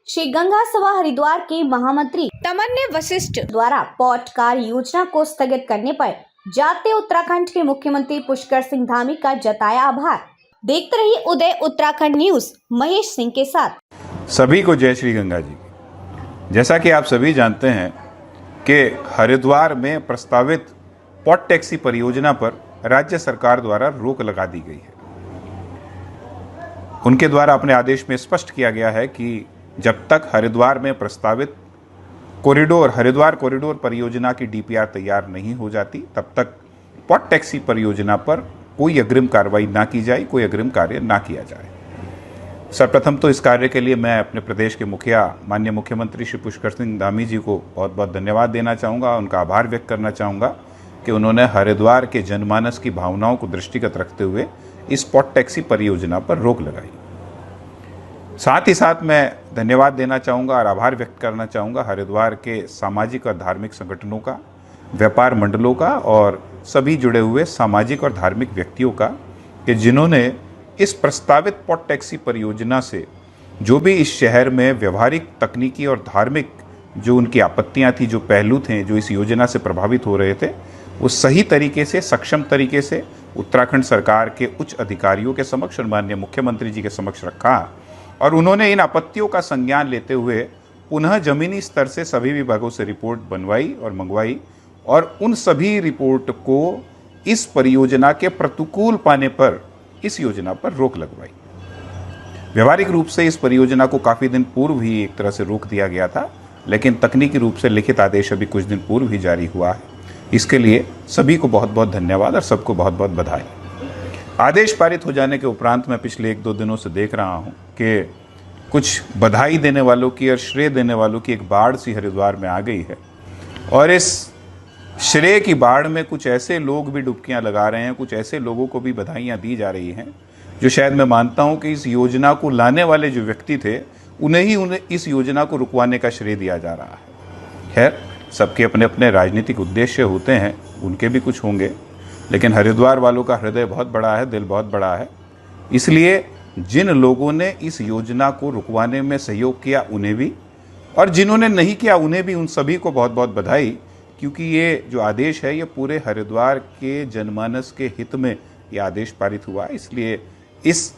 श्री गंगा सभा हरिद्वार के महामंत्री तमन्ने वशिष्ठ द्वारा पॉट कार योजना को स्थगित करने पर जाते उत्तराखंड के मुख्यमंत्री पुष्कर सिंह धामी का जताया आभार। देखते रहिए उदय उत्तराखंड न्यूज महेश सिंह के साथ। सभी को जय श्री गंगा जी। जैसा कि आप सभी जानते हैं कि हरिद्वार में प्रस्तावित पॉट टैक्सी परियोजना पर राज्य सरकार द्वारा रोक लगा दी गई है। उनके द्वारा अपने आदेश में स्पष्ट किया गया है कि जब तक हरिद्वार में प्रस्तावित हरिद्वार कॉरिडोर परियोजना की डीपीआर तैयार नहीं हो जाती, तब तक पॉट टैक्सी परियोजना पर कोई अग्रिम कार्रवाई ना की जाए, कोई अग्रिम कार्य ना किया जाए। सर्वप्रथम तो इस कार्य के लिए मैं अपने प्रदेश के मुखिया माननीय मुख्यमंत्री श्री पुष्कर सिंह धामी जी को बहुत बहुत धन्यवाद देना चाहूँगा, उनका आभार व्यक्त करना चाहूँगा कि उन्होंने हरिद्वार के जनमानस की भावनाओं को दृष्टिगत रखते हुए इस पॉट टैक्सी परियोजना पर रोक लगाई। साथ ही साथ मैं धन्यवाद देना चाहूँगा और आभार व्यक्त करना चाहूँगा हरिद्वार के सामाजिक और धार्मिक संगठनों का, व्यापार मंडलों का और सभी जुड़े हुए सामाजिक और धार्मिक व्यक्तियों का कि जिन्होंने इस प्रस्तावित पॉट टैक्सी परियोजना से जो भी इस शहर में व्यवहारिक, तकनीकी और धार्मिक जो उनकी आपत्तियां थी, जो पहलू थे जो इस योजना से प्रभावित हो रहे थे, वो सही तरीके से, सक्षम तरीके से उत्तराखंड सरकार के उच्च अधिकारियों के समक्ष और माननीय मुख्यमंत्री जी के समक्ष रखा और उन्होंने इन आपत्तियों का संज्ञान लेते हुए पुनः जमीनी स्तर से सभी विभागों से रिपोर्ट बनवाई और मंगवाई और उन सभी रिपोर्ट को इस परियोजना के प्रतिकूल पाने पर इस योजना पर रोक लगवाई। व्यवहारिक रूप से इस परियोजना को काफ़ी दिन पूर्व ही एक तरह से रोक दिया गया था, लेकिन तकनीकी रूप से लिखित आदेश अभी कुछ दिन पूर्व ही जारी हुआ है। इसके लिए सभी को बहुत बहुत धन्यवाद और सबको बहुत बहुत बधाई। आदेश पारित हो जाने के उपरांत मैं पिछले 1-2 दिनों से देख रहा हूं कि कुछ बधाई देने वालों की और श्रेय देने वालों की एक बाढ़ सी हरिद्वार में आ गई है और इस श्रेय की बाढ़ में कुछ ऐसे लोग भी डुबकियां लगा रहे हैं, कुछ ऐसे लोगों को भी बधाइयां दी जा रही हैं जो शायद मैं मानता हूं कि इस योजना को लाने वाले जो व्यक्ति थे उन्हें इस योजना को रुकवाने का श्रेय दिया जा रहा है। खैर, सबके अपने अपने राजनीतिक उद्देश्य होते हैं, उनके भी कुछ होंगे, लेकिन हरिद्वार वालों का हृदय बहुत बड़ा है, दिल बहुत बड़ा है। इसलिए जिन लोगों ने इस योजना को रुकवाने में सहयोग किया उन्हें भी, और जिन्होंने नहीं किया उन्हें भी, उन सभी को बहुत बहुत बधाई, क्योंकि ये जो आदेश है ये पूरे हरिद्वार के जनमानस के हित में ये आदेश पारित हुआ। इसलिए इस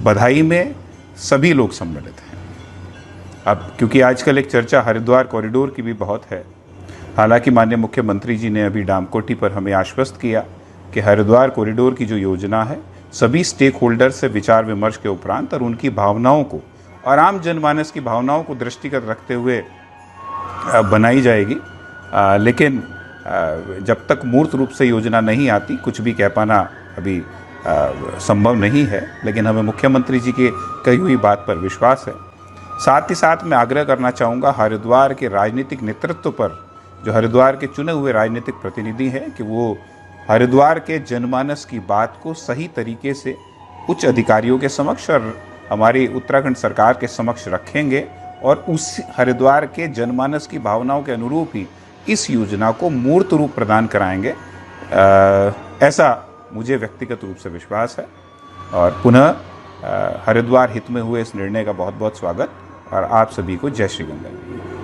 बधाई में सभी लोग सम्मिलित हैं। अब क्योंकि आजकल एक चर्चा हरिद्वार कॉरिडोर की भी बहुत है, हालांकि माननीय मुख्यमंत्री जी ने अभी डामकोटी पर हमें आश्वस्त किया कि हरिद्वार कॉरिडोर की जो योजना है सभी स्टेक होल्डर से विचार विमर्श के उपरांत और उनकी भावनाओं को और आम जनमानस की भावनाओं को दृष्टिगत रखते हुए बनाई जाएगी। लेकिन जब तक मूर्त रूप से योजना नहीं आती, कुछ भी कह पाना अभी संभव नहीं है, लेकिन हमें मुख्यमंत्री जी की कही हुई बात पर विश्वास है। साथ ही साथ मैं आग्रह करना चाहूँगा हरिद्वार के राजनीतिक नेतृत्व पर, जो हरिद्वार के चुने हुए राजनीतिक प्रतिनिधि हैं, कि वो हरिद्वार के जनमानस की बात को सही तरीके से उच्च अधिकारियों के समक्ष और हमारी उत्तराखंड सरकार के समक्ष रखेंगे और उस हरिद्वार के जनमानस की भावनाओं के अनुरूप ही इस योजना को मूर्त रूप प्रदान कराएंगे। ऐसा मुझे व्यक्तिगत रूप से विश्वास है और पुनः हरिद्वार हित में हुए इस निर्णय का बहुत बहुत स्वागत और आप सभी को जय श्री गंगा।